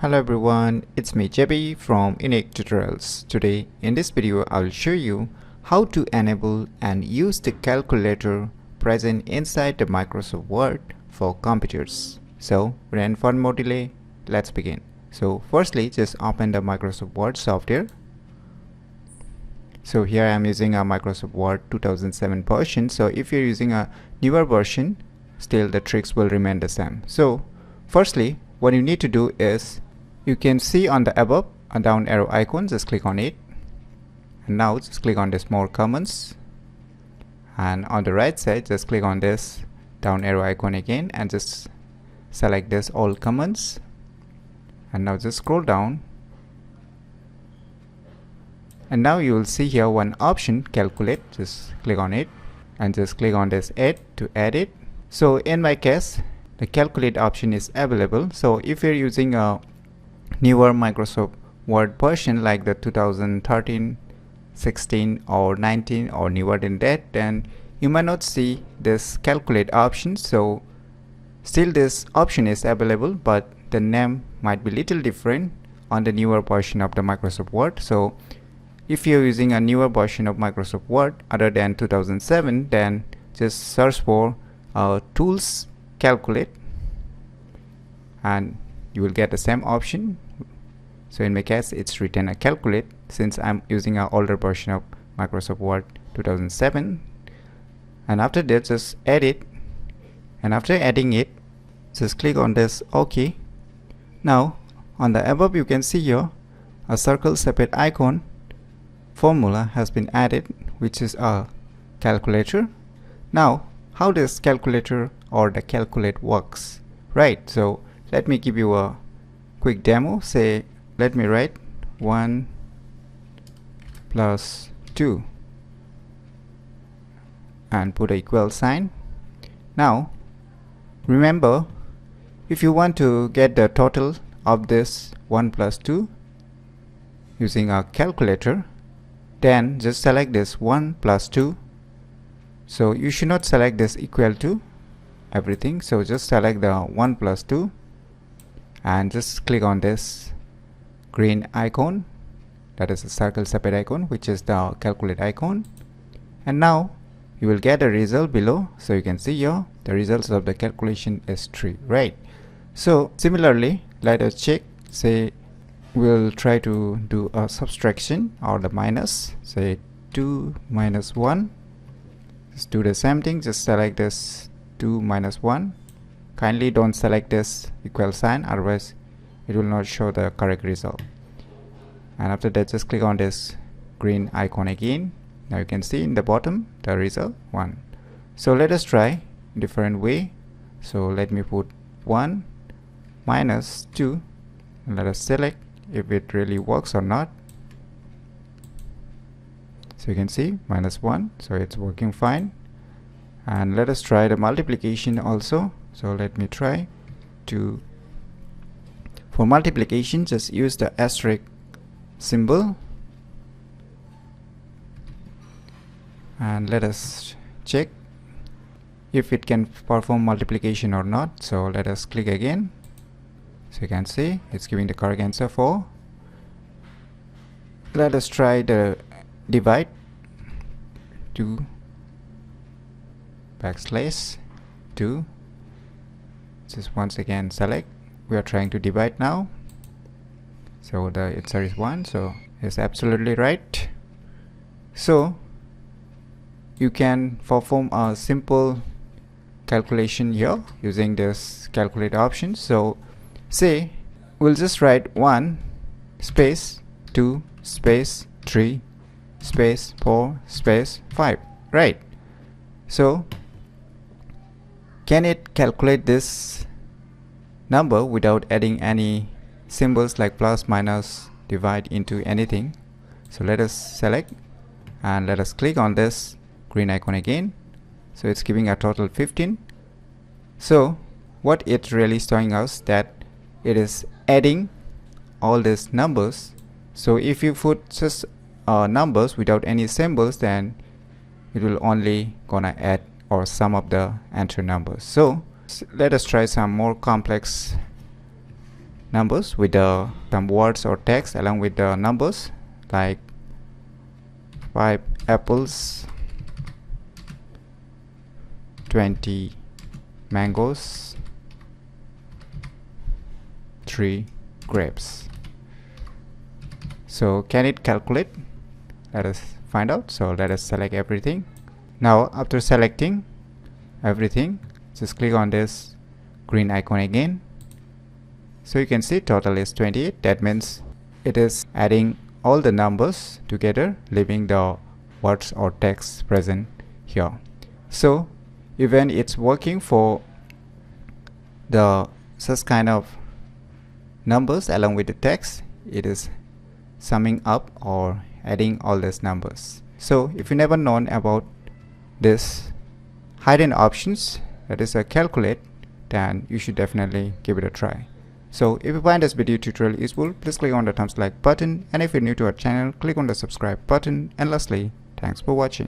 Hello everyone, it's me JB from UniqueTutorials. Today in this video I will show you how to enable and use the calculator present inside the Microsoft Word for computers. So without further more delay, let's begin. So firstly, just open the Microsoft Word software. So here I am using a Microsoft Word 2007 version. So if you're using a newer version, still the tricks will remain the same. So firstly, what you need to do is, you can see on the above a down arrow icon, just click on it, and now just click on this more comments, and on the right side just click on this down arrow icon again and just select this all comments, and now just scroll down, and now you will see here one option, calculate. Just click on it and just click on this add to add it. So in my case the calculate option is available. So if you're using a newer Microsoft Word version like the 2013, 16 or 19 or newer than that, then you might not see this calculate option. So still this option is available, but the name might be little different on the newer version of the Microsoft Word. So if you're using a newer version of Microsoft Word other than 2007, then just search for tools calculate and you will get the same option. So in my case it's written a calculate since I'm using an older version of Microsoft Word 2007. And after that just add it, and after adding it just click on this OK. Now on the above you can see here a circle separate icon formula has been added, which is a calculator. Now how this calculator or the calculate works, right? So let me give you a quick demo. Say let me write 1 plus 2 and put an equal sign. Now remember, if you want to get the total of this 1 plus 2 using a calculator, then just select this 1 plus 2. So you should not select this equal to everything. So just select the 1 plus 2 and just click on this green icon, that is a circle separate icon, which is the calculate icon, and now you will get a result below. So you can see here the results of the calculation is 3, right? So similarly, let us check. Say we'll try to do a subtraction or the minus, say 2 minus 1. Just do the same thing, just select this 2 minus 1. Kindly don't select this equal sign, otherwise it will not show the correct result. And after that just click on this green icon again. Now you can see in the bottom the result 1. So let us try different way. So let me put 1 minus 2 and let us select if it really works or not. So you can see minus 1, so it's working fine. And let us try the multiplication also. So let me try to, for multiplication just use the asterisk symbol and let us check if it can perform multiplication or not. So let us click again. So you can see it's giving the correct answer 4. Let us try the divide. 2 backslash 2. Just once again select. We are trying to divide now. So the answer is 1. So it's absolutely right. So you can perform a simple calculation here using this calculate option. So say we'll just write 1 space 2 space 3 space 4 space 5, right? So can it calculate this number without adding any symbols like plus, minus, divide into anything? So let us select and let us click on this green icon again. So it's giving a total 15. So what it's really showing us that it is adding all these numbers. So if you put just numbers without any symbols, then it will only gonna add or sum of the entire numbers. So let us try some more complex numbers with some words or text along with the numbers, like 5 apples, 20 mangoes, 3 grapes. So can it calculate? Let us find out. So let us select everything. Now after selecting everything, just click on this green icon again. So you can see total is 28. That means it is adding all the numbers together, leaving the words or text present here. So even it's working for the such kind of numbers along with the text, it is summing up or adding all these numbers. So if you never known about this hidden options, that is a calculate, then you should definitely give it a try. So if you find this video tutorial useful, please click on the thumbs like button, and if you're new to our channel, click on the subscribe button, and lastly, thanks for watching.